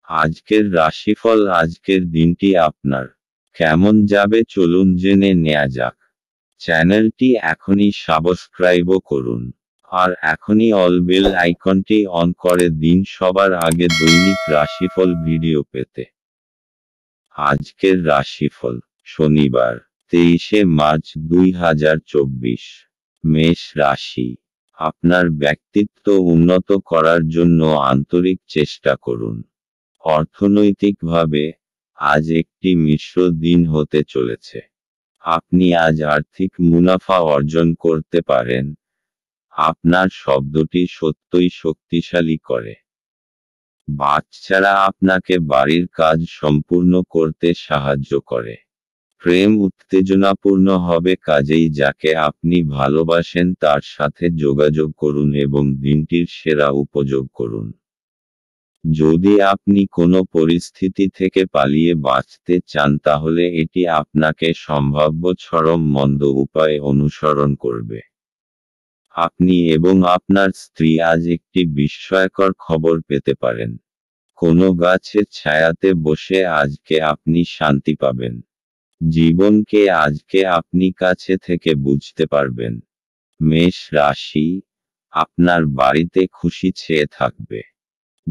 আজকের রাশিফল। আজকের দিনটি আপনার কেমন যাবে চলুন জেনে নেওয়া যাক। চ্যানেলটি এখনই সাবস্ক্রাইবও করুন, আর এখনই অল বেল আইকনটি অন করে দিন সবার আগে দৈনিক রাশিফল ভিডিও পেতে। আজকের রাশিফল শনিবার 23শে মার্চ 2024। মেষ রাশি। আপনার ব্যক্তিত্ব উন্নত করার জন্য আন্তরিক চেষ্টা করুন। অর্থনৈতিকভাবে আজ একটি মিশ্র দিন হতে চলেছে। আপনি আজ আর্থিক মুনাফা অর্জন করতে পারেন। আপনার শব্দটি সত্যই শক্তিশালী করে। বাচ্চারা আপনাকে বাড়ির কাজ সম্পূর্ণ করতে সাহায্য করে। প্রেম উত্তেজনাপূর্ণ হবে, কাজেই যাকে আপনি ভালোবাসেন তার সাথে যোগাযোগ করুন এবং দিনটির সেরা উপযোগ করুন। যদি আপনি কোনো পরিস্থিতি থেকে পালিয়ে বাঁচতে চান তাহলে এটি আপনাকে সম্ভাব্য চরম মন্দ উপায় অনুসরণ করবে। আপনি এবং আপনার স্ত্রী আজ একটি বিস্ময়কর খবর পেতে পারেন। কোনো গাছের ছায়াতে বসে আজকে আপনি শান্তি পাবেন। জীবনকে আজকে আপনি কাছে থেকে বুঝতে পারবেন। মেষ রাশি। আপনার বাড়িতে খুশি ছেয়ে থাকবে।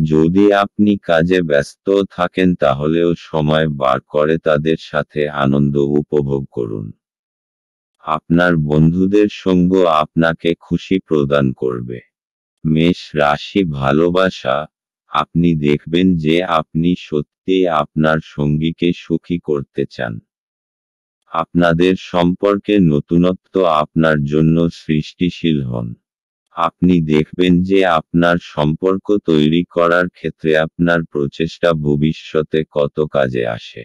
যদি আপনি কাজে ব্যস্ত থাকেন তাহলেও সময় বার করে তাদের সাথে আনন্দ উপভোগ করুন। আপনার বন্ধুদের সঙ্গ আপনাকে খুশি প্রদান করবে। মেষ রাশি। ভালোবাসা। আপনি দেখবেন যে আপনি সত্যিই আপনার সঙ্গীকে সুখী করতে চান। আপনাদের সম্পর্কে নতুনত্ব আপনার জন্য সৃষ্টিশীল হন। আপনি দেখবেন যে আপনার সম্পর্ক তৈরি করার ক্ষেত্রে আপনার প্রচেষ্টা ভবিষ্যতে কত কাজে আসে।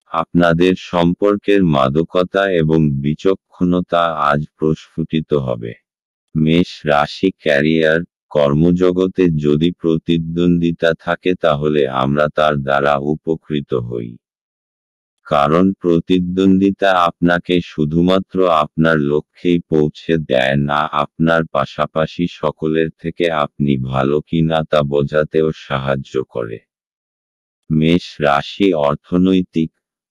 আপনাদের সম্পর্কের মাদকতা এবং বিচক্ষণতা আজ প্রস্ফুটিত হবে। মেষ রাশি। ক্যারিয়ার। কর্মজগতে যদি প্রতিদ্বন্দ্বিতা থাকে তাহলে আমরা তার দ্বারা উপকৃত হই। কারণ প্রতিদ্বন্দ্বিতা আপনাকে শুধুমাত্র আপনার লক্ষ্যেই পৌঁছে দেয় না, আপনার পাশাপাশি সকলের থেকে আপনি ভালো কিনা তা বোঝাতেও সাহায্য করে। মেষ রাশি। অর্থনৈতিক।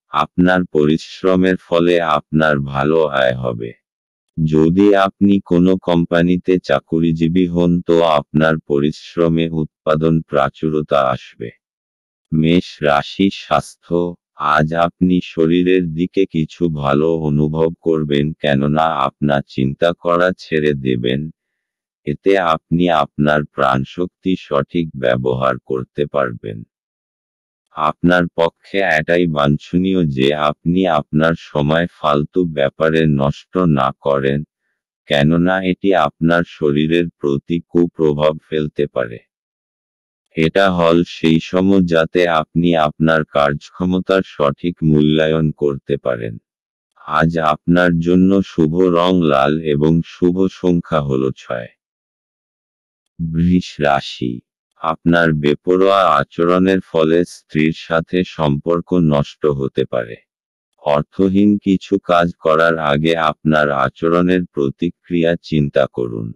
আপনার পরিশ্রমের ফলে আপনার ভালো আয় হবে। যদি আপনি কোনো কোম্পানিতে চাকুরিজীবী হন তো আপনার পরিশ্রমে উৎপাদন প্রাচুর্যতা আসবে। মেষ রাশি। স্বাস্থ্য। আজ আপনি শরীরের দিকে কিছু ভালো অনুভব করবেন, কেননা আপনার চিন্তা করা ছেড়ে দেবেন। এতে আপনি আপনার প্রাণশক্তি সঠিক ব্যবহার করতে পারবেন। আপনার পক্ষে এটাই বাঞ্ছনীয় যে আপনি আপনার সময় ফালতু ব্যাপারে নষ্ট না করেন, কেননা এটি আপনার শরীরের প্রতি কুপ্রভাব ফেলতে পারে। এটা হল সেই সময় যাতে আপনি আপনার কার্যক্ষমতার সঠিক মূল্যায়ন করতে পারেন। আজ আপনার জন্য শুভ রং লাল এবং শুভ সংখ্যা হল 6। বৃষ রাশি। আপনার বেপরোয়া আচরণের ফলে স্ত্রীর সাথে সম্পর্ক নষ্ট হতে পারে। অর্থহীন কিছু কাজ করার আগে আপনার আচরণের প্রতিক্রিয়া চিন্তা করুন।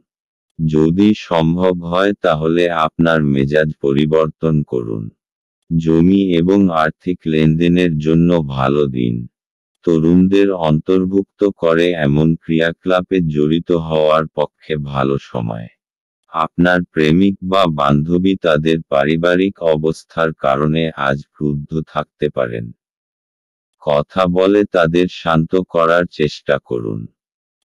যদি সম্ভব হয় তাহলে আপনার মেজাজ পরিবর্তন করুন। জমি এবং আর্থিক লেনদেনের জন্য ভালো দিন। তরুণদের অন্তর্ভুক্ত করে এমন ক্রিয়াকলাপে জড়িত হওয়ার পক্ষে ভালো সময়। আপনার প্রেমিক বা বান্ধবী তাদের পারিবারিক অবস্থার কারণে আজ ক্রুদ্ধ থাকতে পারেন। কথা বলে তাদের শান্ত করার চেষ্টা করুন।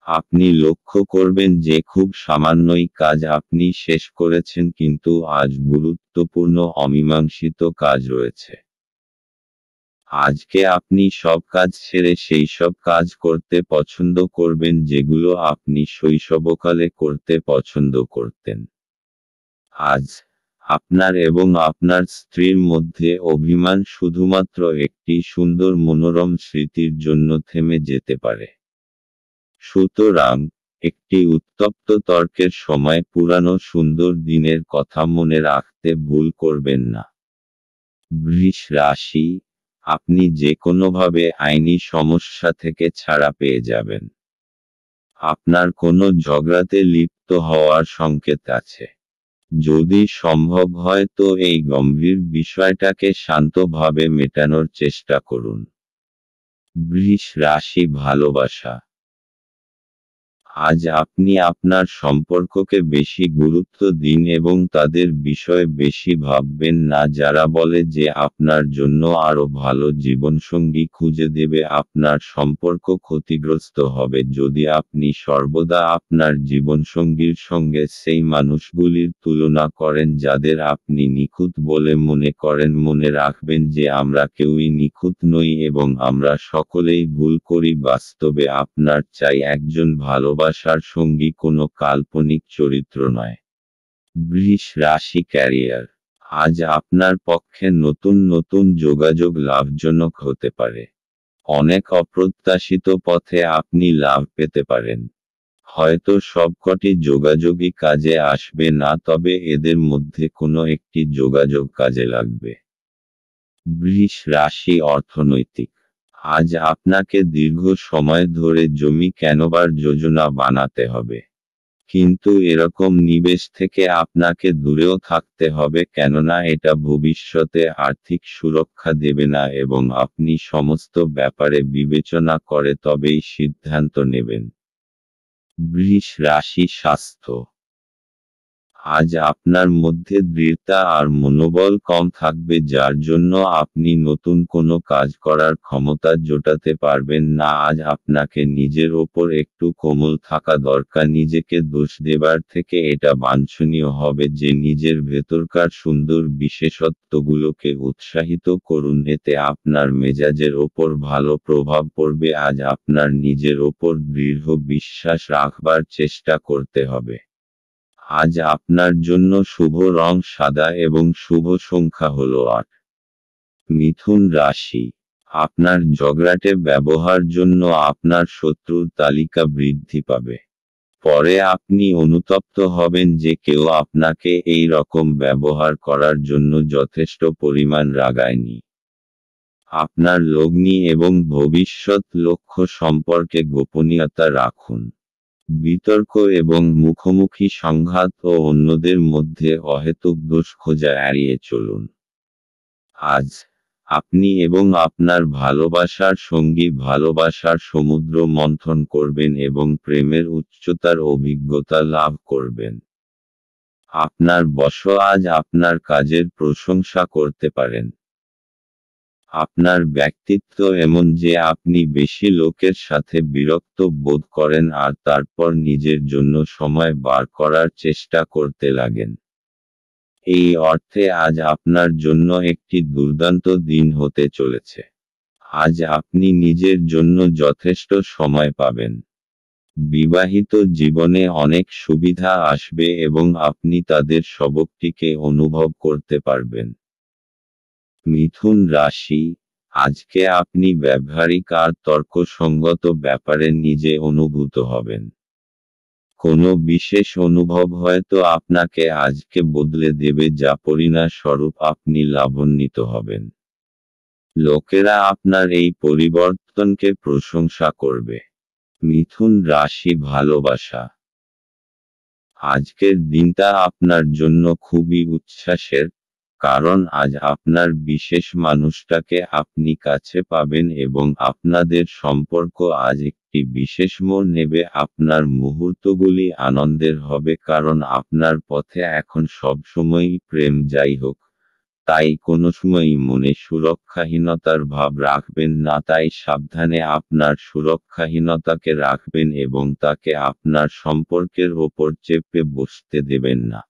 আপনি লক্ষ্য করবেন যে খুব সামান্যই কাজ আপনি শেষ করেছেন, কিন্তু আজ গুরুত্বপূর্ণ অমীমাংসিত কাজ রয়েছে। আজকে আপনি সব কাজ ছেড়ে সেই সব কাজ করতে পছন্দ করবেন যেগুলো আপনি শৈশবকালে করতে পছন্দ করতেন। আজ আপনার এবং আপনার স্ত্রীর মধ্যে অভিমান শুধুমাত্র একটি সুন্দর মনোরম স্মৃতির জন্য থেমে যেতে পারে। সুতরাং একটি উত্তপ্ত তর্কের সময় পুরানো সুন্দর দিনের কথা মনে রাখতে ভুল করবেন না। বৃষ রাশি। আপনি যে কোনোভাবে আইনি সমস্যা থেকে ছাড়া পেয়ে যাবেন। আপনার কোনো ঝগড়াতে লিপ্ত হওয়ার সংকেত আছে। যদি সম্ভব হয় তো এই গম্ভীর বিষয়টাকে শান্তভাবে মেটানোর চেষ্টা করুন। বৃষ রাশি ভালোবাসা। আজ আপনি আপনার সম্পর্ককে বেশি গুরুত্ব দিন এবং তাদের বিষয়ে বেশি ভাববেন না যারা বলে যে আপনার জন্য আরও ভালো জীবনসঙ্গী খুঁজে দেবে। আপনার সম্পর্ক ক্ষতিগ্রস্ত হবে যদি আপনি সর্বদা আপনার জীবনসঙ্গীর সঙ্গে সেই মানুষগুলির তুলনা করেন যাদের আপনি নিখুঁত বলে মনে করেন। মনে রাখবেন যে আমরা কেউই নিখুঁত নই এবং আমরা সকলেই ভুল করি। বাস্তবে আপনার চাই একজন ভালোবাসার সঙ্গী, কোনো কাল্পনিক চরিত্র নয়। বৃষ রাশি ক্যারিয়ার। আজ আপনার পক্ষে নতুন নতুন যোগাযোগ লাভজনক হতে পারে। অনেক অপ্রত্যাশিত পথে আপনি লাভ পেতে পারেন। হয়তো সবকটি যোগাযোগই কাজে আসবে না, তবে এদের মধ্যে কোনো একটি যোগাযোগ কাজে লাগবে। বৃষ রাশি অর্থনৈতিক। আজ আপনাকে দীর্ঘ সময় ধরে জমি কেনবার যোজনা বানাতে হবে। কিন্তু এরকম নিবেশ থেকে আপনাকে দূরেও থাকতে হবে, কেননা এটা ভবিষ্যতে আর্থিক সুরক্ষা দেবে না এবং আপনি সমস্ত ব্যাপারে বিবেচনা করে তবেই সিদ্ধান্ত নেবেন। বৃষ রাশি স্বাস্থ্য। আজ আপনার মধ্যে দৃঢ়তা আর মনোবল কম থাকবে, যার জন্য আপনি নতুন কোনো কাজ করার ক্ষমতা জোটাতে পারবেন না। আজ আপনাকে নিজের ওপর একটু কোমল থাকা দরকার। নিজেকে দোষ দেবার থেকে এটা বাঞ্ছনীয় হবে যে নিজের ভেতরকার সুন্দর বিশেষত্বগুলোকে উৎসাহিত করুন, এতে আপনার মেজাজের ওপর ভালো প্রভাব পড়বে। আজ আপনার নিজের ওপর দৃঢ় বিশ্বাস রাখবার চেষ্টা করতে হবে। আজ আপনার জন্য শুভ রং সাদা এবং শুভ সংখ্যা হলো 8। মিথুন রাশি। আপনার ঝগড়াটে ব্যবহার জন্য আপনার শত্রুর তালিকা বৃদ্ধি পাবে। পরে আপনি অনুতপ্ত হবেন যে কেউ আপনাকে এই রকম ব্যবহার করার জন্য যথেষ্ট পরিমাণ রাগায়নি। আপনার লগ্নি এবং ভবিষ্যৎ লক্ষ্য সম্পর্কে গোপনীয়তা রাখুন। বিতর্ক এবং মুখোমুখি সংঘাত ও অন্যদের মধ্যে অহেতুক দোষ খোঁজা এড়িয়ে চলুন। আজ আপনি এবং আপনার ভালোবাসার সঙ্গী ভালোবাসার সমুদ্র মন্থন করবেন এবং প্রেমের উচ্চতার অভিজ্ঞতা লাভ করবেন। আপনার বস আজ আপনার কাজের প্রশংসা করতে পারেন। আপনার ব্যক্তিত্ব এমন যে আপনি বেশি লোকের সাথে বিরক্ত বোধ করেন আর তারপর নিজের জন্য সময় বার করার চেষ্টা করতে লাগেন। এই অর্থে আজ আপনার জন্য একটি দুর্দান্ত দিন হতে চলেছে। আজ আপনি নিজের জন্য যথেষ্ট সময় পাবেন। বিবাহিত জীবনে অনেক সুবিধা আসবে এবং আপনি তাদের সবকটিকে অনুভব করতে পারবেন। মিথুন রাশি। আজকে আপনি ব্যবহারিক আর তর্কসঙ্গত ব্যাপারে নিজে অনুভূত হবেন। কোনো বিশেষ অনুভব হয়তো আপনাকে আজকে বদলে দেবে, যা পরিণামস্বরূপ আপনি লাভান্বিত হবেন। লোকেরা আপনার এই পরিবর্তনকে প্রশংসা করবে। মিথুন রাশি ভালোবাসা। আজকের দিনটা আপনার জন্য খুবই উচ্ছ্বাসের, কারণ আজ আপনার বিশেষ মানুষটাকে আপনি কাছে পাবেন এবং আপনাদের সম্পর্ক আজ একটি বিশেষ মোড় নেবে। আপনার মুহূর্তগুলি আনন্দের হবে, কারণ আপনার পথে এখন সবসময়ই প্রেম। যাই হোক, তাই কোনো সময়ই মনে সুরক্ষাহীনতার ভাব রাখবেন না। তাই সাবধানে আপনার সুরক্ষাহীনতাকে রাখবেন এবং তাকে আপনার সম্পর্কের ওপর চেপে বসতে দেবেন না।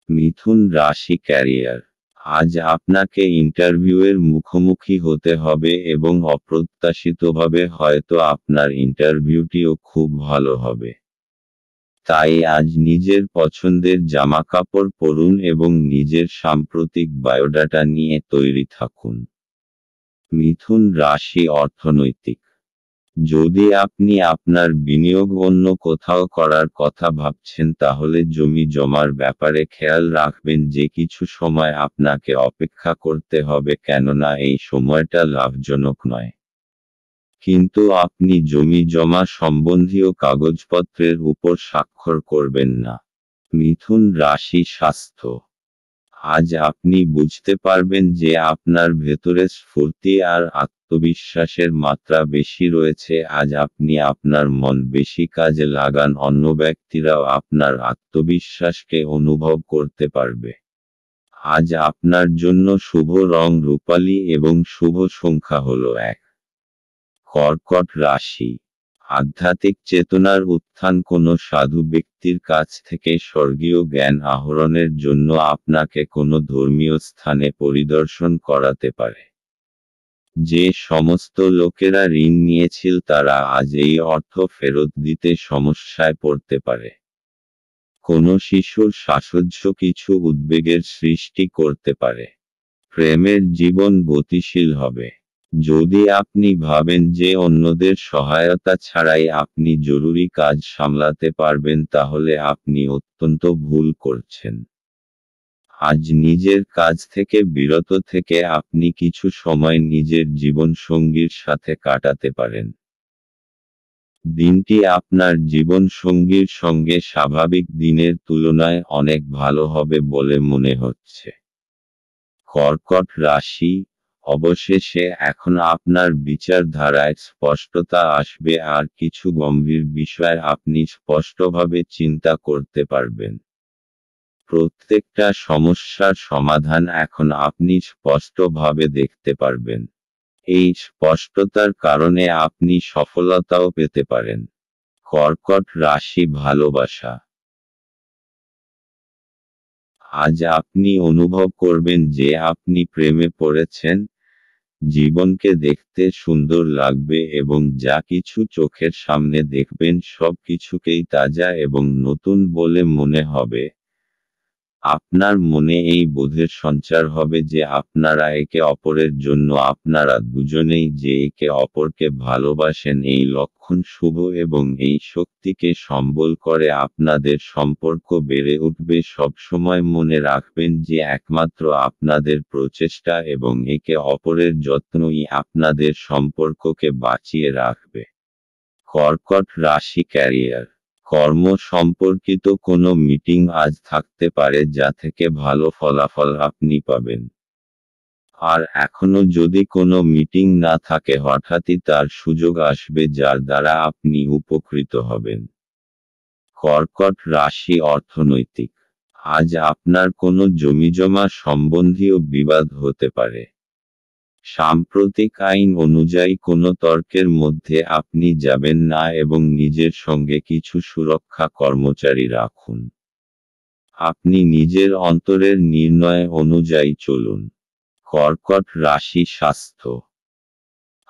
মিথুন রাশি ক্যারিয়ার। আজ আপনাকে ইন্টারভিউয়ের মুখোমুখি হতে হবে এবং অপ্রত্যাশিতভাবে হয়তো আপনার ইন্টারভিউটিও খুব ভালো হবে। তাই আজ নিজের পছন্দের জামাকাপড় পরুন এবং নিজের সাম্প্রতিক বায়োডাটা নিয়ে তৈরি থাকুন। মিথুন রাশি অর্থনৈতিক। যদি আপনি আপনার বিনিয়োগ অন্য কোথাও করার কথা ভাবছেন তাহলে জমি জমার ব্যাপারে খেয়াল রাখবেন যে কিছু সময় আপনাকে অপেক্ষা করতে হবে, কেননা এই সময়টা লাভজনক নয়। কিন্তু আপনি জমি জমা সম্বন্ধীয় কাগজপত্রের উপর স্বাক্ষর করবেন না। মিথুন রাশি স্বাস্থ্য। আজ আপনি বুঝতে পারবেন যে আপনার ভেতরে স্ফূর্তি আর আত্মবিশ্বাসের মাত্রা বেশি রয়েছে। আজ আপনি আপনার মন বেশি কাজে লাগান, অন্য ব্যক্তিরাও আপনার আত্মবিশ্বাসকে অনুভব করতে পারবে। আজ আপনার জন্য শুভ রং রূপালী এবং শুভ সংখ্যা হলো 1। কর্কট রাশি। আধ্যাত্মিক চেতনার উত্থান। কোনো সাধু ব্যক্তির কাছ থেকে স্বর্গীয় জ্ঞান আহরণের জন্য আপনাকে কোনো ধর্মীয় স্থানে পরিদর্শন করাতে পারে। যে সমস্ত লোকেরা ঋণ নিয়েছিল তারা আজ এই অর্থ ফেরত দিতে সমস্যায় পড়তে পারে। কোনো শিশুর সাহচর্য কিছু উদ্বেগের সৃষ্টি করতে পারে। প্রেমের জীবন গতিশীল হবে। যদি আপনি ভাবেন যে অন্যদের সহায়তা ছাড়াই আপনি জরুরি কাজ সামলাতে পারবেন তাহলে আপনি অত্যন্ত ভুল করছেন। আজ নিজের কাজ থেকে বিরত থেকে আপনি কিছু সময় নিজের জীবনসঙ্গীর সাথে কাটাতে পারেন। দিনটি আপনার জীবনসঙ্গীর সঙ্গে স্বাভাবিক দিনের তুলনায় অনেক ভালো হবে বলে মনে হচ্ছে। কর্কট রাশি। অবশেষে এখন আপনার বিচারধারায় স্পষ্টতা আসবে আর কিছু গম্ভীর বিষয় আপনি স্পষ্টভাবে চিন্তা করতে পারবেন। প্রত্যেকটা সমস্যার সমাধান এখন আপনি স্পষ্টভাবে দেখতে পারবেন। এই স্পষ্টতার কারণে আপনি সফলতাও পেতে পারেন। কর্কট রাশি ভালোবাসা। আজ আপনি অনুভব করবেন যে আপনি প্রেমে পড়েছেন। জীবনকে দেখতে সুন্দর লাগবে এবং যা কিছু চোখের সামনে দেখবেন সব কিছুকেই তাজা এবং নতুন বলে মনে হবে। আপনার মনে এই বোধের সঞ্চার হবে যে আপনারা একে অপরের জন্য আপনারা দুজনেই যে একে অপরকে ভালোবাসেন। এই লক্ষণ শুভ এবং এই শক্তিকে সম্বল করে আপনাদের সম্পর্ক বেড়ে উঠবে। সবসময় মনে রাখবেন যে একমাত্র আপনাদের প্রচেষ্টা এবং একে অপরের যত্নই আপনাদের সম্পর্ককে বাঁচিয়ে রাখবে। কর্কট রাশি ক্যারিয়ার। কর্ম সম্পর্কিত কোনো মিটিং আজ থাকতে পারে যা থেকে ভালো ফলাফল আপনি পাবেন। আর এখনো যদি কোনো মিটিং না থাকে হঠাৎই তার সুযোগ আসবে যার দ্বারা আপনি উপকৃত হবেন। কর্কট রাশি অর্থনৈতিক। আজ আপনার কোনো জমিজমা সম্বন্ধীয় বিবাদ হতে পারে। সাম্প্রতিক আইন অনুযায়ী কোনো তর্কের মধ্যে আপনি যাবেন না এবং নিজের সঙ্গে কিছু সুরক্ষা কর্মচারী রাখুন। আপনি নিজের অন্তরের নির্ণয় অনুযায়ী চলুন। কর্কট রাশি স্বাস্থ্য।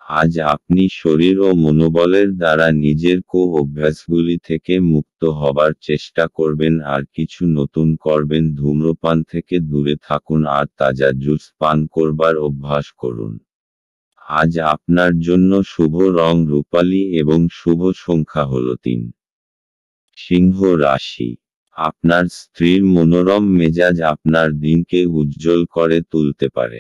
আজ আপনি শরীর ও মনোবলের দ্বারা নিজের অভ্যাসগুলি থেকে মুক্ত হবার চেষ্টা করবেন আর কিছু নতুন করবেন। ধূম্রপান থেকে দূরে থাকুন আর তাজা জুস পান করবার অভ্যাস করুন। আজ আপনার জন্য শুভ রং রূপালী এবং শুভ সংখ্যা হলো 3। সিংহ রাশি। আপনার স্ত্রীর মনোরম মেজাজ আপনার দিনকে উজ্জ্বল করে তুলতে পারে।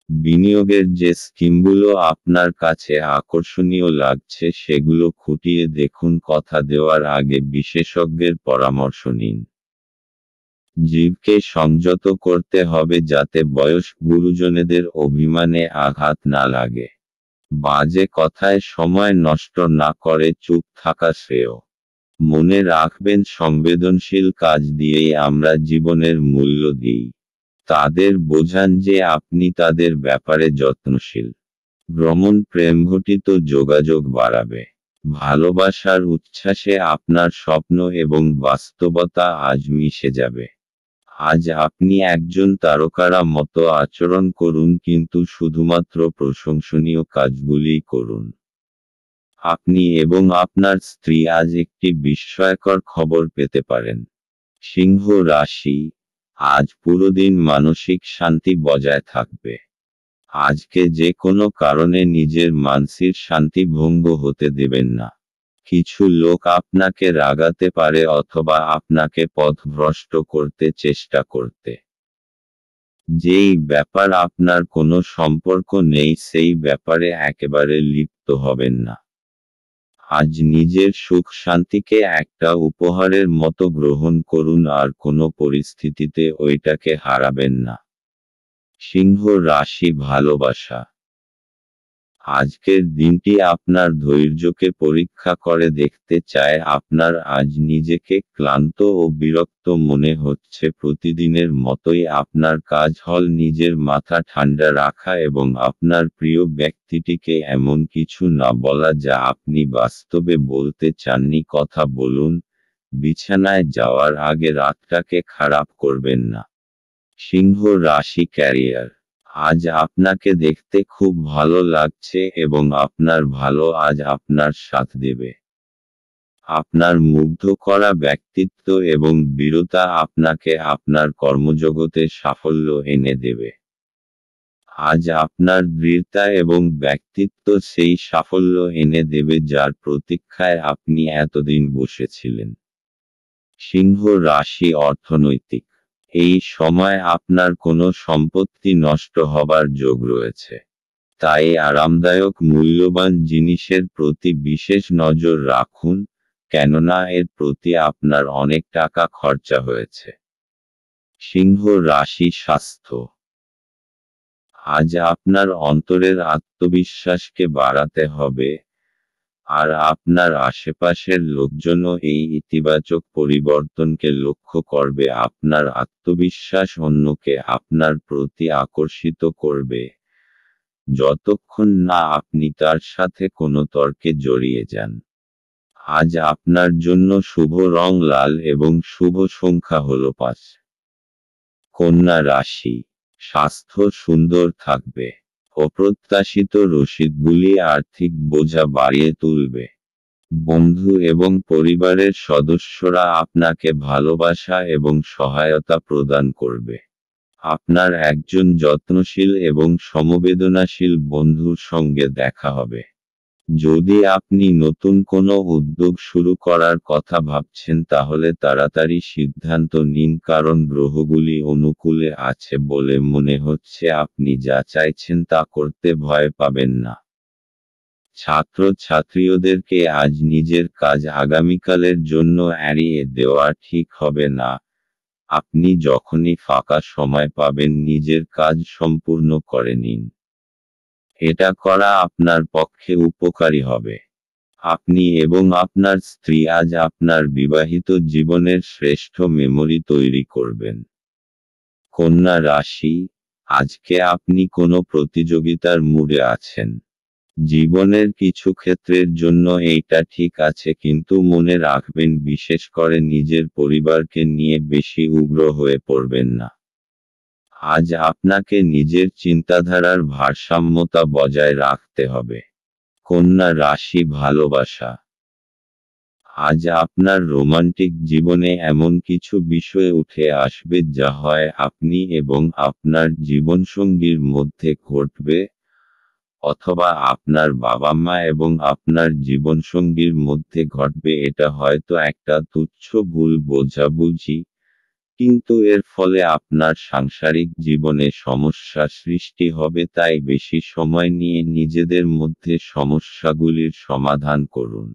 বিনিয়োগের যে স্কিমগুলো আপনার কাছে আকর্ষণীয় লাগছে সেগুলো খুঁটিয়ে দেখুন। কথা দেওয়ার আগে বিশেষজ্ঞের পরামর্শ নিন। জীবকে সংযত করতে হবে যাতে বয়স্ক গুরুজনেদের অভিমানে আঘাত না লাগে। বাজে কথায় সময় নষ্ট না করে চুপ থাকা শ্রেয়। মনে রাখবেন সংবেদনশীল কাজ দিয়েই আমরা জীবনের মূল্য দিই। তাদের বোঝান যে আপনি তাদের ব্যাপারে যত্নশীল। ভ্রমণ প্রেমঘটিত যোগাযোগ বাড়াবে। ভালোবাসার উচ্ছ্বাসে আপনার স্বপ্ন এবং বাস্তবতা আজ মিশে যাবে। আজ আপনি একজন তারকারা মতো আচরণ করুন কিন্তু শুধুমাত্র প্রশংসনীয় কাজগুলিই করুন। আপনি এবং আপনার স্ত্রী আজ একটি বিস্ময়কর খবর পেতে পারেন। সিংহ রাশি। আজ পুরো দিন মানসিক শান্তি বজায় থাকবে। আজকে যে কোনো কারণে নিজের মানসিক শান্তি ভঙ্গ হতে দেবেন না। কিছু লোক আপনাকে রাগাতে পারে অথবা আপনাকে পথভ্রষ্ট করতে চেষ্টা করতে। যেই ব্যাপার আপনার কোনো সম্পর্ক নেই সেই ব্যাপারে একেবারে লিপ্ত হবেন না। আজ নিজের সুখ শান্তিকে একটা উপহারের মতো গ্রহণ করুন আর কোনো পরিস্থিতিতে ওইটাকে হারাবেন না। সিংহ রাশি ভালোবাসা। আজকের দিনটি আপনার ধৈর্যকে পরীক্ষা করে দেখতে চায়। আপনার আজ নিজেকে ক্লান্ত ও বিরক্ত মনে হচ্ছে। প্রতিদিনের মতোই আপনার কাজ হল নিজের মাথা ঠান্ডা রাখা এবং আপনার প্রিয় ব্যক্তিটিকে এমন কিছু না বলা যা আপনি বাস্তবে বলতে চাননি। কথা বলুন, বিছানায় যাওয়ার আগে রাতটাকে খারাপ করবেন না। সিংহ রাশি ক্যারিয়ার। আজ আপনাকে দেখতে খুব ভালো লাগছে এবং আপনার ভালো আজ আপনার সাথ দেবে। আপনার মুগ্ধ করা ব্যক্তিত্ব এবং বীরতা আপনাকে আপনার কর্মজগতে সাফল্য এনে দেবে। আজ আপনার দৃঢ়তা এবং ব্যক্তিত্ব সেই সাফল্য এনে দেবে যার প্রতীক্ষায় আপনি এতদিন বসেছিলেন। সিংহ রাশি অর্থনৈতিক। এই সময় আপনার কোনো সম্পত্তি নষ্ট হবার যোগ রয়েছে। তাই আরামদায়ক মূল্যবান জিনিসের প্রতি বিশেষ নজর রাখুন, কেননা এর প্রতি আপনার অনেক টাকা খরচা হয়েছে। সিংহ রাশি স্বাস্থ্য। আজ আপনার অন্তরের আত্মবিশ্বাসকে বাড়াতে হবে, আর আপনার আশেপাশের লোকজনও এই ইতিবাচক পরিবর্তনকে লক্ষ্য করবে। আপনার আত্মবিশ্বাস অন্যকে আপনার প্রতি আকর্ষিত করবে, যতক্ষণ না আপনি তার সাথে কোনো তর্কে জড়িয়ে যান। আজ আপনার জন্য শুভ রং লাল এবং শুভ সংখ্যা হল 5। কন্যা রাশি। স্বাস্থ্য সুন্দর থাকবে। অপ্রত্যাশিত রসিদগুলি আর্থিক বোঝা বাড়িয়ে তুলবে। বন্ধু এবং পরিবারের সদস্যরা আপনাকে ভালোবাসা এবং সহায়তা প্রদান করবে। আপনার একজন যত্নশীল এবং সমবেদনাশীল বন্ধুর সঙ্গে দেখা হবে। যদি আপনি নতুন কোনো উদ্যোগ শুরু করার কথা ভাবছেন তাহলে তাড়াতাড়ি সিদ্ধান্ত নিন, কারণ গ্রহগুলি অনুকূলে আছে বলে মনে হচ্ছে। আপনি যা চাইছেন তা করতে ভয় পাবেন না। ছাত্রছাত্রীদেরকে আজ নিজের কাজ আগামীকালের জন্য এড়িয়ে দেওয়া ঠিক হবে না। আপনি যখনই ফাঁকা সময় পাবেন নিজের কাজ সম্পূর্ণ করে নিন। এটা করা আপনার পক্ষে উপকারী হবে। আপনি এবং আপনার স্ত্রী আজ আপনার বিবাহিত জীবনের শ্রেষ্ঠ মেমরি তৈরি করবেন। কন্যা রাশি। আজকে আপনি কোনো প্রতিযোগিতার মুডে আছেন। জীবনের কিছু ক্ষেত্রের জন্য এইটা ঠিক আছে, কিন্তু মনে রাখবেন বিশেষ করে নিজের পরিবারকে নিয়ে বেশি উগ্র হয়ে পড়বেন না। আজ আপনাকে নিজের চিন্তাধারার ভারসাম্যতা বজায় রাখতে হবে। কন্যা রাশি ভালোবাসা। আজ আপনার রোমান্টিক জীবনে এমন কিছু বিষয় উঠে আসবে যা হয় আপনি এবং আপনার জীবনসঙ্গীর মধ্যে ঘটবে, অথবা আপনার বাবা মা এবং আপনার জীবনসঙ্গীর মধ্যে ঘটবে। এটা হয়তো একটা তুচ্ছ ভুল বোঝাবুঝি, কিন্তু এর ফলে আপনার সাংসারিক জীবনে সমস্যা সৃষ্টি হবে। তাই বেশি সময় নিয়ে নিজেদের মধ্যে সমস্যাগুলির সমাধান করুন।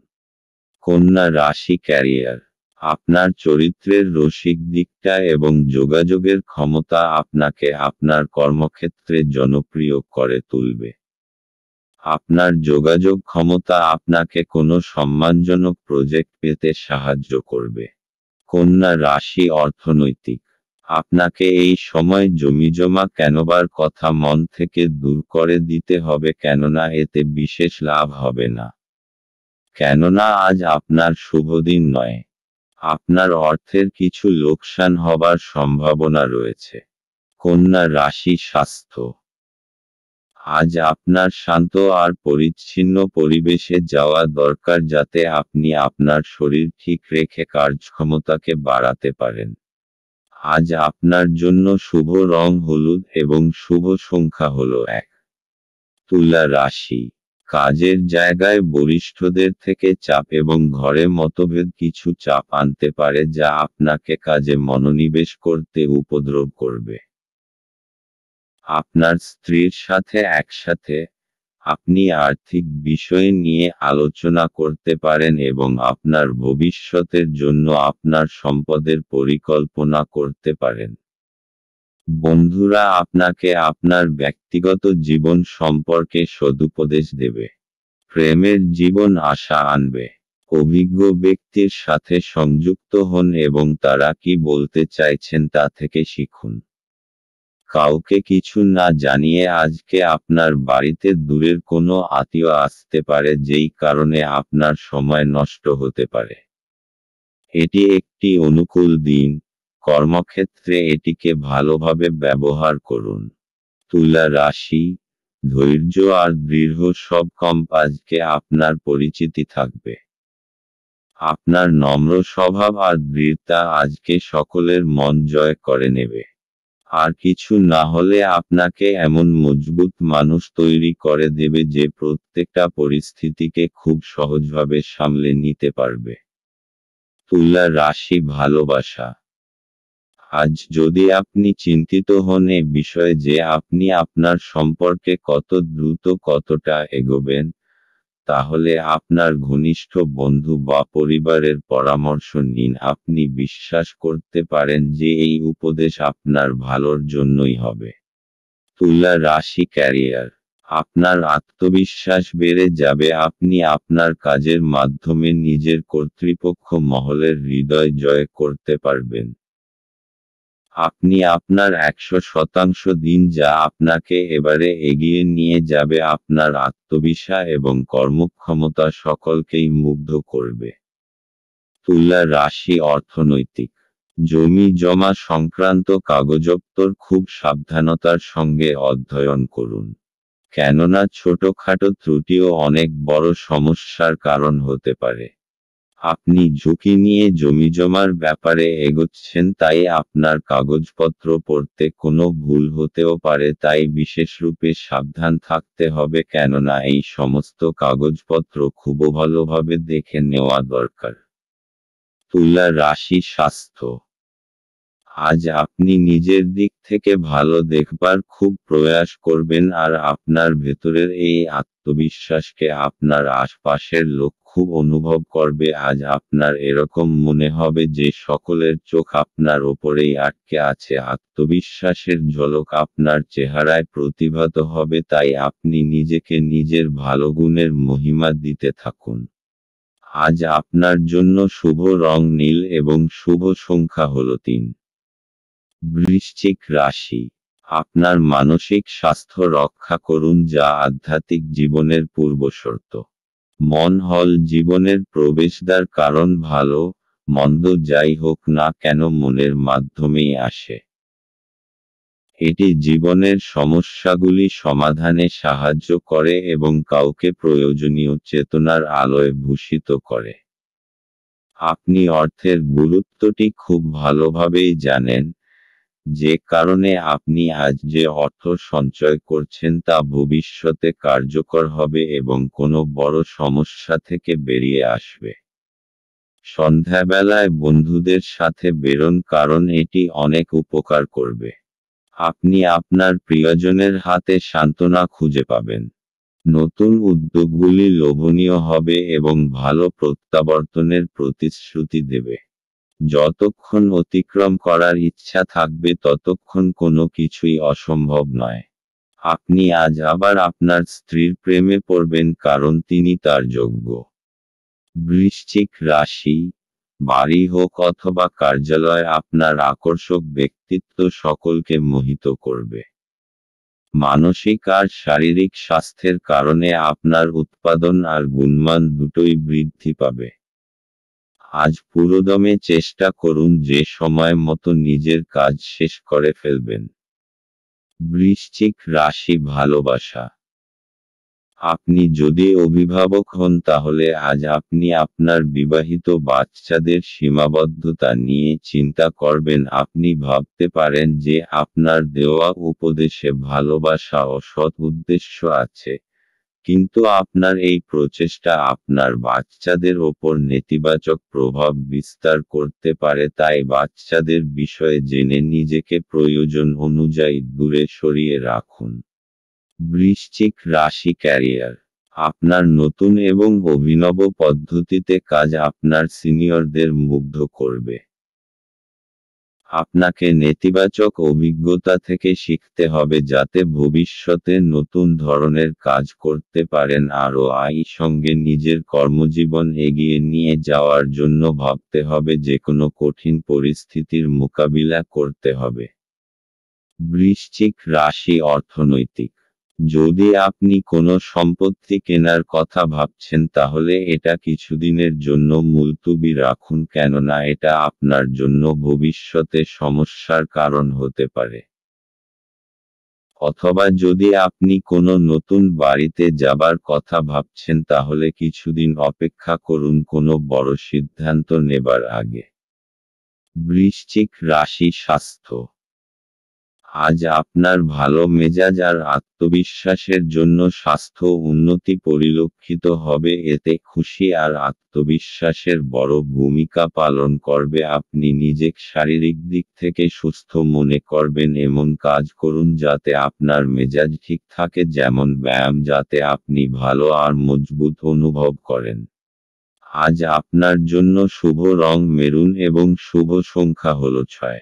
কন্যা রাশি ক্যারিয়ার। আপনার চরিত্রের রসিক দিকটা এবং যোগাযোগের ক্ষমতা আপনাকে আপনার কর্মক্ষেত্রে জনপ্রিয় করে তুলবে। আপনার যোগাযোগ ক্ষমতা আপনাকে কোনো সম্মানজনক প্রজেক্ট পেতে সাহায্য করবে। কন্যা রাশি অর্থনৈতিক। আপনাকে এই সময় জমিজমা কেনবার কথা মন থেকে দূর করে দিতে হবে, কেননা এতে বিশেষ লাভ হবে না। কেননা আজ আপনার শুভদিন নয়। আপনার অর্থের কিছু লোকসান হবার সম্ভাবনা রয়েছে। কন্যা রাশি স্বাস্থ্য। আজ আপনার শান্ত আর পরিচ্ছন্ন পরিবেশে যাওয়া দরকার, যাতে আপনি আপনার শরীর ঠিক রেখে কার্যক্ষমতাকে বাড়াতে পারেন। আজ আপনার জন্য শুভ রং হলুদ এবং শুভ সংখ্যা হল 1। তুলা রাশি। কাজের জায়গায় বরিষ্ঠদের থেকে চাপ এবং ঘরে মতভেদ কিছু চাপ আনতে পারে যা আপনাকে কাজে মনোনিবেশ করতে উপদ্রব করবে। আপনার স্ত্রীর সাথে একসাথে আপনি আর্থিক বিষয় নিয়ে আলোচনা করতে পারেন এবং আপনার ভবিষ্যতের জন্য আপনার সম্পদের পরিকল্পনা করতে পারেন। বন্ধুরা আপনাকে আপনার ব্যক্তিগত জীবন সম্পর্কে সদুপদেশ দেবে। প্রেমের জীবন আশা আনবে। অভিজ্ঞ ব্যক্তির সাথে সংযুক্ত হন এবং তারা কি বলতে চাইছেন তা থেকে শিখুন। কাউকে কিছু না জানিয়ে আজকে আপনার বাড়িতে দূরের কোনো আত্মীয় আসতে পারে, যেই কারণে আপনার সময় নষ্ট হতে পারে। এটি একটি অনুকূল দিন, কর্মক্ষেত্রে এটিকে ভালোভাবে ব্যবহার করুন। তুলা রাশি, ধৈর্য আর দৃঢ় সব আজকে আপনার পরিচিতি থাকবে। আপনার নম্র স্বভাব আর দৃঢ়তা আজকে সকলের মন জয় করে নেবে। আর কিছু না হলে আপনাকে এমন মজবুত মানুষ তৈরি করে দেবে যে প্রত্যেকটা পরিস্থিতিকে খুব সহজভাবে সামলে নিতে পারবে। তুলা রাশি, ভালোবাসা। আজ যদি আপনি চিন্তিত হন এ বিষয়ে যে আপনি আপনার সম্পর্কে কত দ্রুত কতটা এগোবেন, তাহলে আপনার ঘনিষ্ঠ বন্ধু বা পরিবারের পরামর্শ নিন। আপনি বিশ্বাস করতে পারেন যে এই উপদেশ আপনার ভালোর জন্যই হবে। তুলা রাশি, ক্যারিয়ার। আপনার আত্মবিশ্বাস বেড়ে যাবে। আপনি আপনার কাজের মাধ্যমে নিজের কর্তৃপক্ষ মহলের হৃদয় জয় করতে পারবেন। আপনি আপনার 100% দিন যা আপনাকে এবারে এগিয়ে নিয়ে যাবে। আপনার আত্মবিশ্বাস এবং কর্মক্ষমতা সকলকেই মুগ্ধ করবে। তুলা রাশি, অর্থনৈতিক। জমি জমা সংক্রান্ত কাগজপত্র খুব সাবধানতার সঙ্গে অধ্যয়ন করুন, কেননা ছোটখাটো ত্রুটিও অনেক বড় সমস্যার কারণ হতে পারে। আপনি ঝুঁকি নিয়ে জমিজমার ব্যাপারে এগোচ্ছেন, তাই আপনার কাগজপত্র পড়তে কোনো ভুল হতেও পারে, তাই বিশেষরূপে সাবধান থাকতে হবে, কেননা এই সমস্ত কাগজপত্র খুব ভালোভাবে দেখে নেওয়া দরকার। তুলা রাশি, স্বাস্থ্য। আজ আপনি নিজের দিক থেকে ভালো দেখবার খুব প্রয়াস করবেন আর আপনার ভেতরের এই আত্মবিশ্বাসকে আপনার আশপাশের লোক খুব অনুভব করবে। আজ আপনার এরকম মনে হবে যে সকলের চোখ আপনার ওপরেই আটকে আছে। আত্মবিশ্বাসের ঝলক আপনার চেহারায় প্রতিভাত হবে, তাই আপনি নিজেকে নিজের ভালো গুণের মহিমা দিতে থাকুন। আজ আপনার জন্য শুভ রং নীল এবং শুভ সংখ্যা হলো 3। বৃশ্চিক রাশি। আপনার মানসিক স্বাস্থ্য রক্ষা করুন, যা আধ্যাত্মিক জীবনের পূর্বশর্ত। মন হল জীবনের প্রবেশদ্বার, কারণ ভালো মন্দ যাই হোক না কেন মনের মাধ্যমেই আসে। এটি জীবনের সমস্যাগুলি সমাধানে সাহায্য করে এবং কাউকে প্রয়োজনীয় চেতনার আলোয় ভূষিত করে। আপনি অর্থের গুরুত্বটি খুব ভালোভাবেই জানেন, যে কারণে আপনি আজ যে অর্থ সঞ্চয় করছেন তা ভবিষ্যতে কার্যকর হবে এবং কোনো বড় সমস্যা থেকে বেরিয়ে আসবে। সন্ধ্যাবেলায় বন্ধুদের সাথে বেরোন, কারণ এটি অনেক উপকার করবে। আপনি আপনার প্রিয়জনের হাতে সান্ত্বনা খুঁজে পাবেন। নতুন উদ্যোগগুলি লোভনীয় হবে এবং ভালো প্রত্যাবর্তনের প্রতিশ্রুতি দেবে। যতক্ষণ অতিক্রম করার ইচ্ছা থাকবে ততক্ষণ কোনো কিছুই অসম্ভব নয়। আপনি আজ আবার আপনার স্ত্রীর প্রেমে পড়বেন, কারণ তিনি তার যোগ্য। বৃশ্চিক রাশি। বাড়ি হোক অথবা কার্যালয়, আপনার আকর্ষক ব্যক্তিত্ব সকলকে মোহিত করবে। মানসিক আর শারীরিক স্বাস্থ্যের কারণে আপনার উৎপাদন আর গুণমান দুটোই বৃদ্ধি পাবে। আজ পুরোদমে চেষ্টা করুন যে সময় মতো নিজের কাজ শেষ করে ফেলবেন। বৃশ্চিক রাশি, ভালোবাসা। আপনি যদি অভিভাবক হন তাহলে আজ আপনি আপনার বিবাহিত বাচ্চাদের সীমাবদ্ধতা নিয়ে চিন্তা করবেন। আপনি ভাবতে পারেন যে আপনার দেওয়া উপদেশে ভালোবাসা ও সৎ উদ্দেশ্য আছে, কিন্তু আপনার এই প্রচেষ্টা আপনার বাচ্চাদের ওপর নেতিবাচক প্রভাব বিস্তার করতে পারে, তাই বাচ্চাদের বিষয়ে জেনে নিজেকে প্রয়োজন অনুযায়ী দূরে সরিয়ে রাখুন। বৃশ্চিক রাশি ক্যারিয়ার। আপনার নতুন এবং অভিনব পদ্ধতিতে কাজ আপনার সিনিয়রদের মুগ্ধ করবে। আপনাকে নেতিবাচক অভিজ্ঞতা থেকে শিখতে হবে যাতে ভবিষ্যতে নতুন ধরনের কাজ করতে পারেন আরও সঙ্গে নিজের কর্মজীবন এগিয়ে নিয়ে যাওয়ার জন্য ভাবতে হবে যেকোনো কঠিন পরিস্থিতির মোকাবিলা করতে হবে। বৃশ্চিক রাশি অর্থনৈতিক। যদি আপনি কোনো সম্পত্তি কেনার কথা ভাবছেন তাহলে এটা কিছুদিনের জন্য মুলতুবি রাখুন কেননা এটা আপনার জন্য ভবিষ্যতে সমস্যার কারণ হতে পারে। অথবা যদি আপনি কোনো নতুন বাড়িতে যাবার কথা ভাবছেন তাহলে কিছুদিন অপেক্ষা করুন কোনো বড় সিদ্ধান্ত নেবার আগে। বৃশ্চিক রাশি স্বাস্থ্য। আজ আপনার ভালো মেজাজ আর আত্মবিশ্বাসের জন্য স্বাস্থ্য উন্নতি পরিলক্ষিত হবে এতে খুশি আর আত্মবিশ্বাসের বড় ভূমিকা পালন করবে আপনি নিজেকে শারীরিক দিক থেকে সুস্থ মনে করবেন এমন কাজ করুন যাতে আপনার মেজাজ ঠিক থাকে যেমন ব্যায়াম যাতে আপনি ভালো আর মজবুত অনুভব করেন। আজ আপনার জন্য শুভ রং মেরুন এবং শুভ সংখ্যা হলো 6।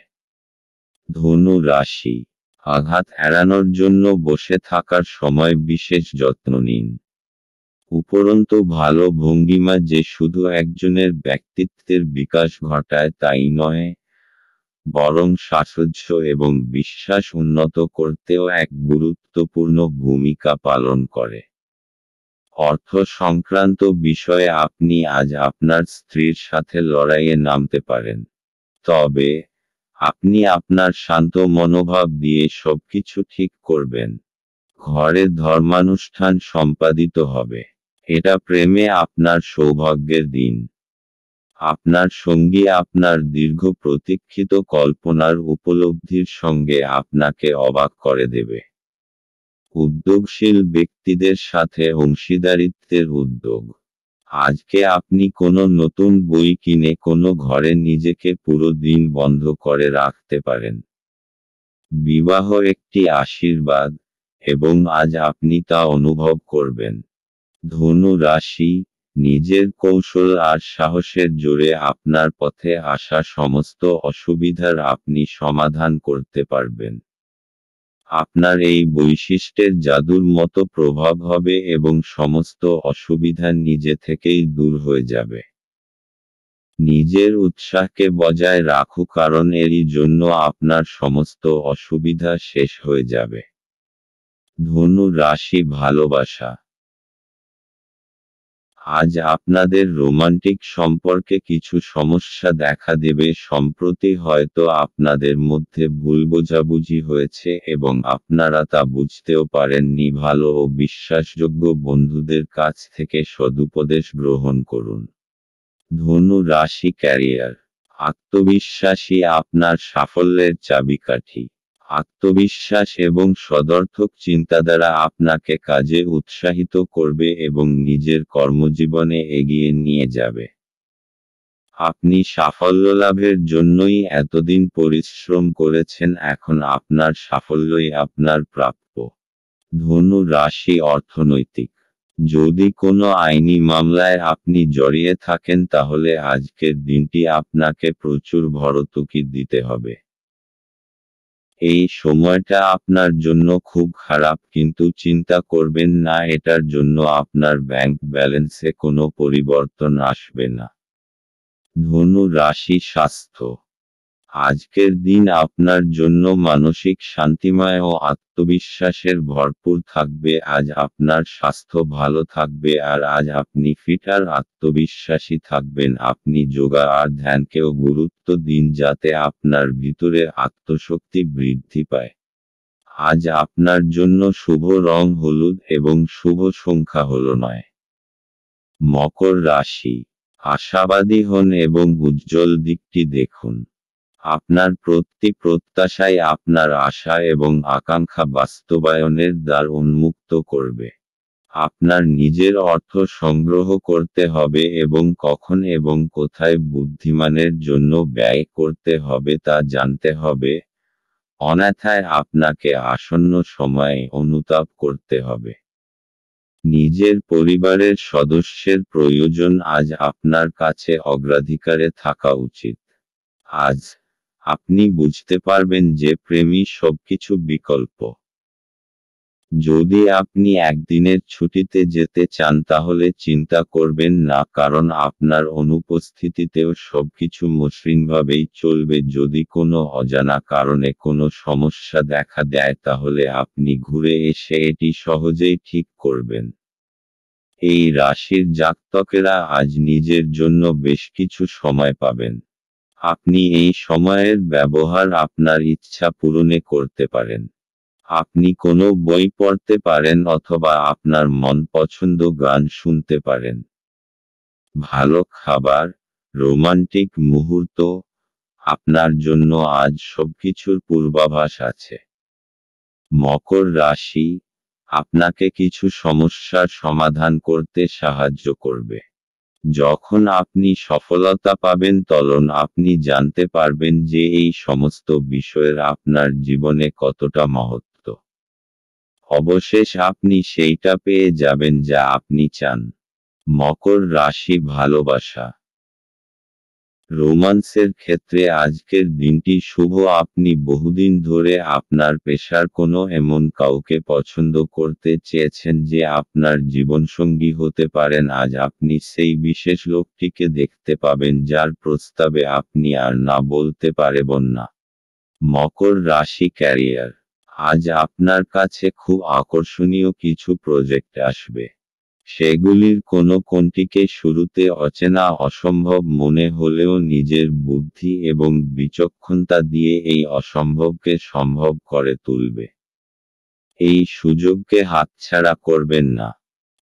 ধনু রাশি। আঘাত এড়ানোর জন্য বসে থাকার সময় বিশেষ যত্ন নিন। উপরন্তু ভালো ভঙ্গিমা যে শুধু একজনের ব্যক্তিত্বের বিকাশ ঘটায় তাই নয়, বরং সাহচর্য এবং বিশ্বাস উন্নত করতেও এক গুরুত্বপূর্ণ ভূমিকা পালন করে। অর্থ সংক্রান্ত বিষয়ে আপনি আজ আপনার স্ত্রীর সাথে লড়াইয়ে নামতে পারেন। তবে আপনি আপনার শান্ত মনোভাব দিয়ে সবকিছু ঠিক করবেন। ঘরে ধর্মানুষ্ঠান সম্পাদিত হবে। এটা প্রেমে আপনার সৌভাগ্যের দিন। আপনার সঙ্গী আপনার দীর্ঘ প্রতীক্ষিত কল্পনার উপলব্ধির সঙ্গে আপনাকে অবাক করে দেবে। উদ্যোগশীল ব্যক্তিদের সাথে অংশীদারিত্বের উদ্যোগ। আজকে আপনি কোনো নতুন বই কিনে কোনো ঘরে নিজেকে পুরো দিন বন্ধ করে রাখতে পারেন। বিবাহ একটি আশীর্বাদ, এবং আজ আপনি তা অনুভব করবেন। ধনু রাশি। নিজের কৌশল আর সাহসের জোরে আপনার পথে আসা সমস্ত অসুবিধার আপনি সমাধান করতে পারবেন। আপনার এই বৈশিষ্ট্যের জাদুর মতো প্রভাব হবে এবং সমস্ত অসুবিধা নিজে থেকেই দূর হয়ে যাবে। নিজের উৎসাহকে বজায় রাখুন কারণ এরই জন্য আপনার সমস্ত অসুবিধা শেষ হয়ে যাবে। ধনু রাশি ভালোবাসা। আজ আপনাদের রোমান্টিক সম্পর্কে কিছু সমস্যা দেখা দেবে সম্প্রতি হয়তো আপনাদের মধ্যে ভুল বোঝাবুঝি হয়েছে এবং আপনারা তা বুঝতেও পারেননি ভালো ও বিশ্বাসযোগ্য বন্ধুদের কাছ থেকে সদুপদেশ গ্রহণ করুন। ধনু রাশি ক্যারিয়ার। আত্মবিশ্বাসী আপনার সাফল্যের চাবিকাঠি। আত্মবিশ্বাস এবং সদর্থক চিন্তাধারা আপনাকে কাজে উৎসাহিত করবে এবং নিজের কর্মজীবনে এগিয়ে নিয়ে যাবে। আপনি সাফল্য লাভের জন্যই এতদিন পরিশ্রম করেছেন এখন আপনার সাফল্যই আপনার প্রাপ্য। ধনু রাশি অর্থনৈতিক। যদি কোনো আইনি মামলায় আপনি জড়িয়ে থাকেন তাহলে আজকের দিনটি আপনাকে প্রচুর ভরতুকি দিতে হবে। এই সময়টা আপনার জন্য খুব খারাপ কিন্তু চিন্তা করবেন না এটার জন্য আপনার ব্যাংক ব্যালেন্সে কোনো পরিবর্তন আসবে না। ধনু রাশি স্বাস্থ্য। আজকের দিন আপনার জন্য মানসিক শান্তিময় ও আত্মবিশ্বাসের ভরপুর থাকবে আজ আপনার স্বাস্থ্য ভালো থাকবে আর আজ আপনি ফিট আর আত্মবিশ্বাসী থাকবেন আপনি যোগা আর ধ্যানকেও গুরুত্ব দিন যাতে আপনার ভিতরে আত্মশক্তি বৃদ্ধি পায়। আজ আপনার জন্য শুভ রং হলুদ এবং শুভ সংখ্যা হলো 9। মকর রাশি। আশাবাদী হন এবং উজ্জ্বল দিকটি দেখুন। আপনার প্রতি প্রত্যাশাই আপনার আশা এবং আকাঙ্ক্ষা বাস্তবায়নের দ্বার উন্মুক্ত করবে। আপনার নিজের অর্থ সংগ্রহ করতে হবে এবং কখন এবং কোথায় বুদ্ধিমানের জন্য ব্যয় করতে হবে তা জানতে হবে। অন্যথায় আপনাকে আসন্ন সময়ে অনুতাপ করতে হবে। নিজের পরিবারের সদস্যের প্রয়োজন আজ আপনার কাছে অগ্রাধিকারে থাকা উচিত। আজ আপনি বুঝতে পারবেন যে প্রেমই সবকিছু বিকল্প। যদি আপনি একদিনের ছুটিতে যেতে চান তাহলে চিন্তা করবেন না, কারণ আপনার অনুপস্থিতিতেও সবকিছু মসৃণভাবেই চলবে। যদি কোনো অজানা কারণে কোনো সমস্যা দেখা দেয় তাহলে আপনি ঘুরে এসে এটি সহজেই ঠিক করবেন। এই রাশির জাতকেরা আজ নিজের জন্য বেশ কিছু সময় পাবেন। আপনি এই সময়ের ব্যবহার আপনার ইচ্ছা পূরণে করতে পারেন। আপনি কোনো বই পড়তে পারেন অথবা আপনার মন পছন্দ গান শুনতে পারেন। ভালো খাবার, রোমান্টিক মুহূর্ত, আপনার জন্য আজ সবকিছুর পূর্বাভাস আছে। মকর রাশি আপনাকে কিছু সমস্যার সমাধান করতে সাহায্য করবে। যখন আপনি সফলতা পাবেন তখন আপনি জানতে পারবেন যে এই সমস্ত বিষয়ের আপনার জীবনে কতটা মহত্ব। অবশেষ আপনি সেইটা পেয়ে যাবেন যা আপনি চান। মকর রাশি ভালোবাসা, রোমান্সের ক্ষেত্রে আজকের দিনটি শুভ। আপনি বহুদিন ধরে আপনার পেশার কোনো এমন কাউকে পছন্দ করতে চেয়েছেন যে আপনার জীবনসঙ্গী হতে পারেন। আজ আপনি সেই বিশেষ লোকটিকে দেখতে পাবেন যার প্রস্তাবে আপনি আর না বলতে পারবেন না। মকর রাশি ক্যারিয়ার, আজ আপনার কাছে খুব আকর্ষণীয় কিছু প্রজেক্ট আসবে। সেগুলির কোনটিকে শুরুতে অচেনা অসম্ভব মনে হলেও নিজের বুদ্ধি এবং বিচক্ষণতা দিয়ে এই অসম্ভবকে সম্ভব করে তুলবে। এই সুযোগকে হাতছাড়া করবেন না।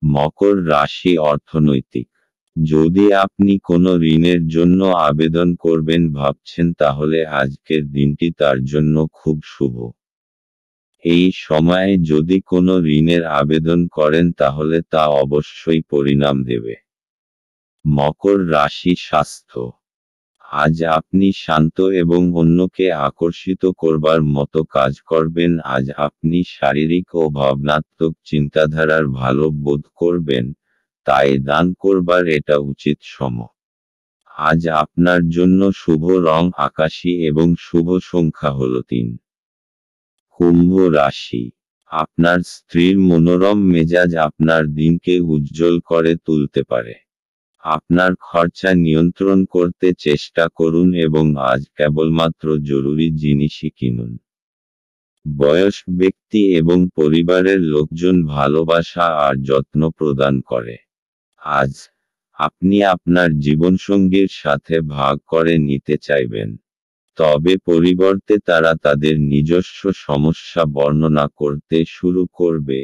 মকর রাশি অর্থনৈতিক, যদি আপনি কোনো ঋণের জন্য আবেদন করবেন ভাবছেন তাহলে আজকের দিনটি তার জন্য খুব শুভ। এই সময়ে যদি কোনো ঋণের আবেদন করেন তাহলে তা অবশ্যই পরিণাম দেবে। মকর রাশি স্বাস্থ্য, আজ আপনি শান্ত এবং অন্যকে আকর্ষিত করবার মতো কাজ করবেন। আজ আপনি শারীরিক ও ভাবনাত্মক চিন্তাধারার ভালো বোধ করবেন, তাই দান করবার এটা উচিত সময়। আজ আপনার জন্য শুভ রং আকাশী এবং শুভ সংখ্যা হল 3। কুম্ভ রাশি, আপনার স্ত্রীর মনোরম মেজাজ আপনার দিনকে উজ্জ্বল করে তুলতে পারে। আপনার খরচা নিয়ন্ত্রণ করতে চেষ্টা করুন এবং আজ কেবলমাত্র জরুরি জিনিসই কিনুন। বয়স্ক ব্যক্তি এবং পরিবারের লোকজন ভালোবাসা আর যত্ন প্রদান করে। আজ আপনি আপনার জীবনসঙ্গীর সাথে ভাগ করে নিতে চাইবেন, তবে পরিবর্তে তারা তাদের নিজস্ব সমস্যা বর্ণনা করতে শুরু করবে,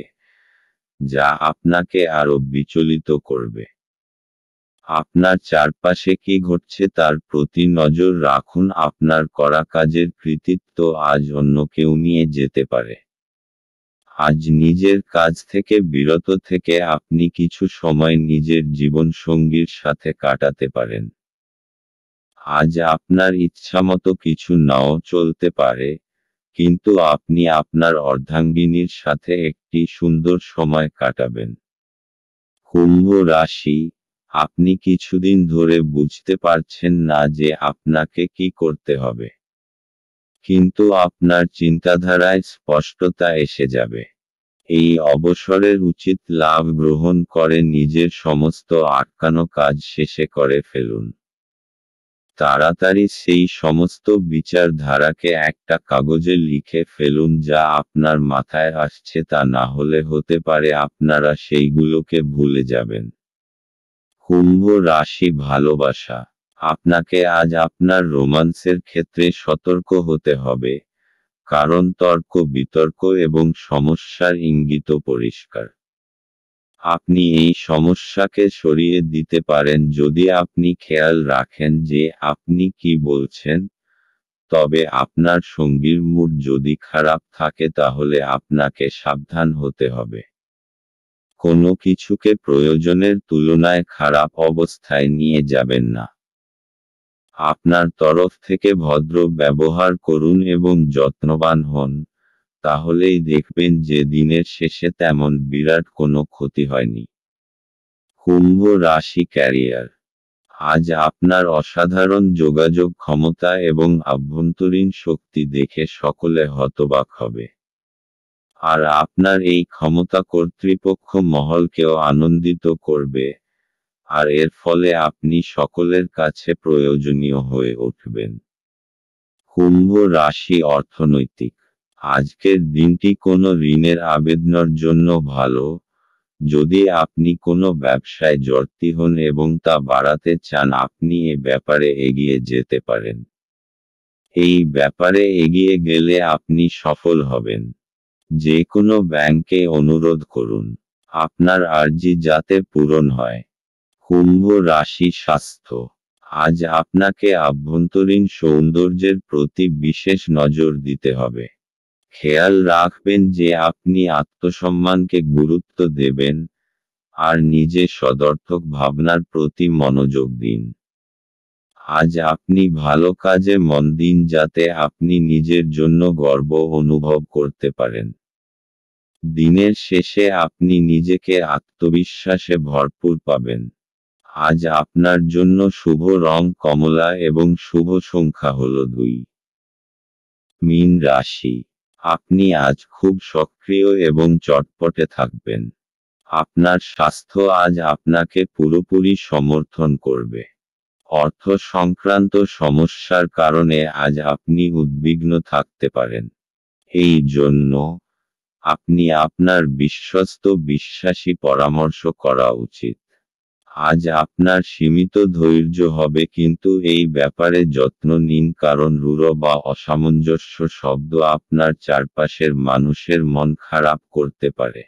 যা আপনাকে আরো বিচলিত করবে। আপনার চারপাশে কি ঘটছে তার প্রতি নজর রাখুন। আপনার করা কাজের কৃতিত্ব আজ অন্য কেউ নিয়ে যেতে পারে। আজ নিজের কাজ থেকে বিরত থেকে আপনি কিছু সময় নিজের জীবনসঙ্গীর সাথে কাটাতে পারেন। আজ আপনার ইচ্ছামতো কিছু নাও চলতে পারে, কিন্তু আপনি আপনার অর্ধাঙ্গিনীর সাথে একটি সুন্দর সময় কাটাবেন। কুম্ভ রাশি, আপনি কিছুদিন ধরে বুঝতে পারছেন না যে আপনাকে কি করতে হবে, কিন্তু আপনার চিন্তাধারায় স্পষ্টতা এসে যাবে। এই অবসরের উচিত লাভ গ্রহণ করে নিজের সমস্ত আটকানো কাজ শেষে করে ফেলুন। তাড়াতাড়ি সেই সমস্ত বিচারধারাকে একটা কাগজে লিখে ফেলুন যা আপনার মাথায় আসছে, তা না হলে হতে পারে আপনারা সেইগুলোকে ভুলে যাবেন। কুম্ভ রাশি ভালোবাসা, আপনাকে আজ আপনার রোমান্সের ক্ষেত্রে সতর্ক হতে হবে, কারণ তর্ক বিতর্ক এবং সমস্যার ইঙ্গিত পরিষ্কার। আপনি এই সমস্যাকে সরিয়ে দিতে পারেন যদি আপনি খেয়াল রাখেন যে আপনি কি বলছেন, তবে আপনার সঙ্গীর মুড যদি খারাপ থাকে তাহলে আপনাকে সাবধান হতে হবে। কোনো কিছুকে প্রয়োজনের তুলনায় খারাপ অবস্থায় নিয়ে যাবেন না। আপনার তরফ থেকে ভদ্র ব্যবহার করুন এবং যত্নবান হন, তাহলেই দেখবেন যে দিনের শেষে তেমন বিরাট কোনো ক্ষতি হয়নি। কুম্ভ রাশি ক্যারিয়ার। আজ আপনার অসাধারণ যোগাযোগ ক্ষমতা এবং আভ্যন্তরীণ শক্তি দেখে সকলে হতবাক হবে। আর আপনার এই ক্ষমতা কর্তৃপক্ষ মহলকেও আনন্দিত করবে, আর এর ফলে আপনি সকলের কাছে প্রয়োজনীয় হয়ে উঠবেন। কুম্ভ রাশি অর্থনৈতিক। আজকের দিনটি কোনো ঋণের আবেদনের জন্য ভালো, যদি আপনি কোনো ব্যবসায় জড়িত হন এবং তা বাড়াতে চান আপনি এ ব্যাপারে এগিয়ে যেতে পারেন। এই ব্যাপারে এগিয়ে গেলে আপনি সফল হবেন। যে কোনো ব্যাংকে অনুরোধ করুন, আপনার আর্জি যাতে পূরণ হয়। কুম্ভ রাশি স্বাস্থ্য। আজ আপনাকে আভ্যন্তরীণ সৌন্দর্যের প্রতি বিশেষ নজর দিতে হবে। খেয়াল রাখবেন যে আপনি আত্মসম্মানকে গুরুত্ব দেবেন, আর নিজের সদর্থক ভাবনার প্রতি মনোযোগ দিন। আজ আপনি ভালো কাজে মন দিন যাতে আপনি নিজের জন্য গর্ব অনুভব করতে পারেন। দিনের শেষে আপনি নিজেকে আত্মবিশ্বাসে ভরপুর পাবেন। আজ আপনার জন্য শুভ রং কমলা এবং শুভ সংখ্যা হল 2। মীন রাশি। আপনি আজ খুব সক্রিয় এবং চটপটে থাকবেন। আপনার স্বাস্থ্য আজ আপনাকে পুরোপুরি সমর্থন করবে। অর্থ সংক্রান্ত সমস্যার কারণে আজ আপনি উদ্বিগ্ন থাকতে পারেন। এই জন্য আপনি আপনার বিশ্বস্ত বিশ্বাসী পরামর্শ করা উচিত। আজ আপনার সীমিত ধৈর্য হবে কিন্তু এই ব্যাপারে যত্ন নিন কারণ রূঢ় বা অসামঞ্জস্য শব্দ আপনার চারপাশের মানুষের মন খারাপ করতে পারে।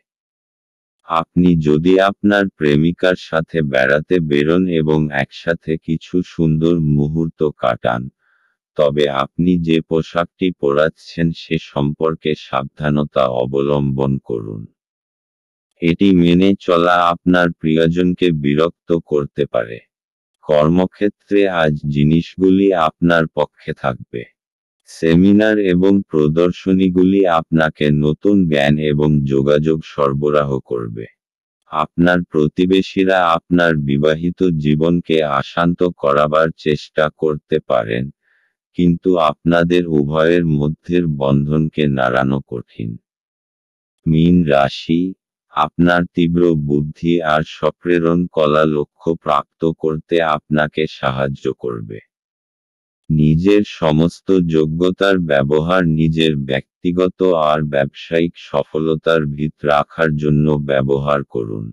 আপনি যদি আপনার প্রেমিকার সাথে বেড়াতে বেরোন এবং একসাথে কিছু সুন্দর মুহূর্ত কাটান, তবে আপনি যে পোশাকটি পরাচ্ছেন সে সম্পর্কে সাবধানতা অবলম্বন করুন। এটি মেনে চলা আপনার প্রিয়জনকে বিরক্ত করতে পারে। কর্মক্ষেত্রে আজ জিনিসগুলি আপনার পক্ষে থাকবে। সেমিনার এবং প্রদর্শনীগুলি আপনাকে নতুন জ্ঞান এবং যোগাযোগ সরবরাহ করবে। আপনার প্রতিবেশীরা আপনার বিবাহিত জীবনকে অশান্ত করাবার চেষ্টা করতে পারেন, কিন্তু আপনাদের উভয়ের মধ্যের বন্ধনকে নাড়ানো কঠিন। মীন রাশি। আপনার তীব্র বুদ্ধি আর সপ্রেরণ কলা লক্ষ্য প্রাপ্ত করতে আপনাকে সাহায্য করবে। নিজের সমস্ত যোগ্যতার ব্যবহার নিজের ব্যক্তিগত আর ব্যবসায়িক সফলতার ভিত রাখার জন্য ব্যবহার করুন।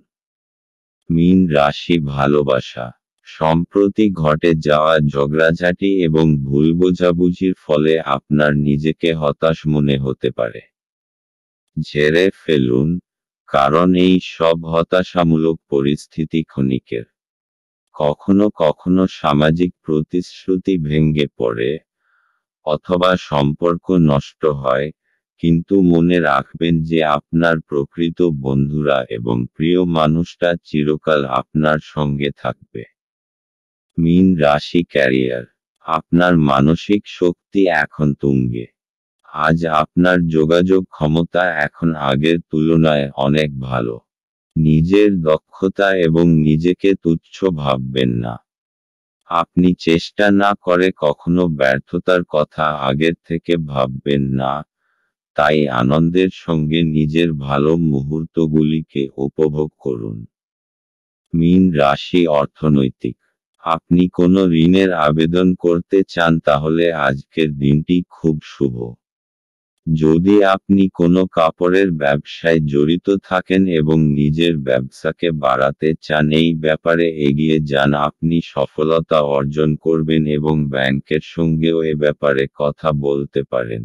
মীন রাশি ভালোবাসা। সম্প্রতি ঘটে যাওয়া ঝগড়াঝাটি এবং ভুল বোঝাবুঝির ফলে আপনার নিজেকে হতাশ মনে হতে পারে। ঝেড়ে ফেলুন, কারণ এই সব হতাশামূলক পরিস্থিতি ক্ষণিকের। কখনো কখনো সামাজিক প্রতিশ্রুতি ভেঙে পড়ে, অথবা সম্পর্ক নষ্ট হয়, কিন্তু মনে রাখবেন যে আপনার প্রকৃত বন্ধুরা এবং প্রিয় মানুষটা চিরকাল আপনার সঙ্গে থাকবে। মীন রাশি ক্যারিয়ার। আপনার মানসিক শক্তি এখন তুঙ্গে। আজ আপনার যোগাযোগ ক্ষমতা এখন আগের তুলনায় অনেক ভালো। নিজের দক্ষতা এবং নিজেকে তুচ্ছ ভাববেন না। আপনি চেষ্টা না করে কখনো ব্যর্থতার কথা আগের থেকে ভাববেন না, তাই আনন্দের সঙ্গে নিজের ভালো মুহূর্তগুলিকে উপভোগ করুন। মীন রাশি অর্থনৈতিক। আপনি কোনো ঋণের আবেদন করতে চান তাহলে আজকের দিনটি খুব শুভ। যদি আপনি কোনো কাপড়ের ব্যবসায় জড়িত থাকেন এবং নিজের ব্যবসাকে বাড়াতে চান এই ব্যাপারে এগিয়ে যান আপনি সফলতা অর্জন করবেন এবং ব্যাংকের সঙ্গেও এ ব্যাপারে কথা বলতে পারেন।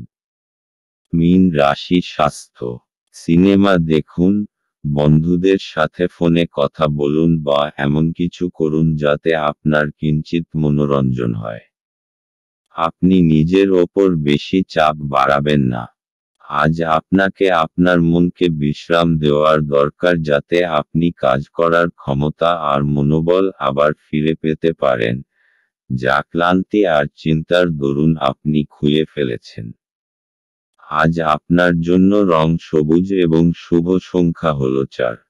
মীন রাশি স্বাস্থ্য। সিনেমা দেখুন, বন্ধুদের সাথে ফোনে কথা বলুন বা এমন কিছু করুন যাতে আপনার কিঞ্চিত মনোরঞ্জন হয়। আপনি নিজের ওপর বেশি চাপ বাড়াবেন না। আজ আপনাকে আপনার মনকে বিশ্রাম দেওয়ার দরকার যাতে আপনি কাজ করার ক্ষমতা আর মনোবল আবার ফিরে পেতে পারেন, যা ক্লান্তি আর চিন্তার দরুন আপনি খুলে ফেলেছেন। আজ আপনার জন্য রং সবুজ এবং শুভ সংখ্যা হল 4।